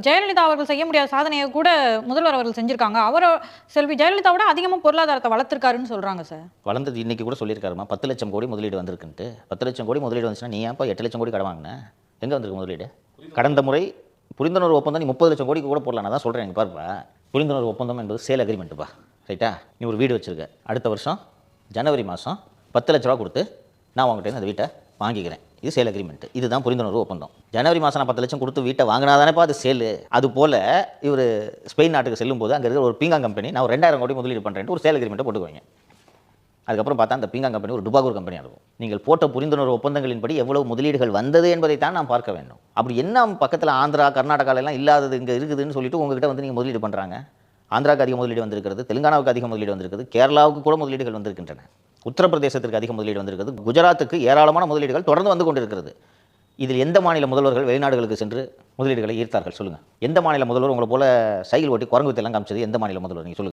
ஜெயலலிதா அவர்கள் செய்ய முடியாத சாதனையை கூட முதல்வர் அவர்கள் செஞ்சிருக்காங்க. செல்வி ஜெயலலிதாவோட அதிகமா பொருளாதாரத்தை வளர்த்திருக்காருன்னு சொல்றாங்க சார். வளர்ந்தது இன்னைக்கு கூட சொல்லியிருக்காருமா 10,00,000 கோடி முதலீடு வந்திருக்குன்ட்டு. 10,00,000 கோடி முதலீடு வந்துச்சுன்னா நீ ஏன்ப்பா 8,00,000 கோடி கடன் வாங்கின? எங்கே வந்திருக்கு முதலீடு? கடந்த முறை புரிந்துணர்வு ஒப்பந்தம் நீ 30,00,000 கோடிக்கு கூட போடலாம். நான் தான் சொல்கிறேன், எனக்கு பாருப்பா. புரிந்துணர்வு ஒப்பந்தம் என்பது சேல் அக்ரிமெண்ட்டுப்பா, ரைட்டா? நீ ஒரு வீடு வச்சுருக்க, அடுத்த வருஷம் ஜனவரி மாதம் 10,00,000 ரூபா கொடுத்து நான் உங்கள்கிட்ட அந்த வீட்டை வாங்கிக்கிறேன். இது சேல் அக்ரிமெண்ட். இதுதான் புரிந்துணர்வு ஒப்பந்தம். ஜனவரி மாதம் நான் 10,00,000 கொடுத்து வீட்டை வாங்கினாதானேப்பா அது சேலு. அது போல் இவர் ஸ்பெயின் நாட்டுக்கு செல்லும்போது அங்கே இருக்கிற ஒரு பீங்காங் கம்பெனி நான் ஒரு 2,000 கோடி முதலீடு பண்ணுறேன்ட்டு ஒரு சேல் அக்ரிமெண்ட்டை போட்டுக்குவாங்க. அதுக்கப்புறம் பார்த்தா அந்த பீங்காங் கம்பெனி ஒரு டுபாகூர் கம்பெனியாக இருக்கும். நீங்கள் போட்ட புரிந்துணர்வு ஒப்பந்தங்களின்படி எவ்வளவு முதலீடுகள் வந்தது என்பதை தான் நாம் பார்க்க வேண்டும். அப்படி என்ன பக்கத்தில் ஆந்திரா கர்நாடகாலெல்லாம் இல்லாதது இங்கே இருக்குதுன்னு சொல்லிட்டு உங்ககிட்ட வந்து நீங்கள் முதலீடு பண்ணுறாங்க. ஆந்திராவுக்கு அதிக முதலீடு வந்திருக்கிறது, தெலுங்கானாவுக்கு அதிக முதலீடு வந்திருக்குது, கேரளாவுக்கு கூட முதலீடுகள் வந்திருக்கின்றன, உத்தரப்பிரதேசத்திற்கு அதிக முதலீடு வந்திருக்கிறது, குஜராத்துக்கு ஏராளமான முதலீடுகள் தொடர்ந்து வந்து கொண்டிருக்கிறது. இதில் எந்த மாநில முதல்வர்கள் வெளிநாடுகளுக்கு சென்று முதலீடுகளை ஈர்த்தார்கள் சொல்லுங்கள்? எந்த மாநில முதல்வர் உங்களை போல சைக்கிள் ஓட்டி குரங்கு வித்தையெல்லாம் காமிச்சது எந்த மாநில முதல்வர்? நீங்கள் சொல்லுங்கள்.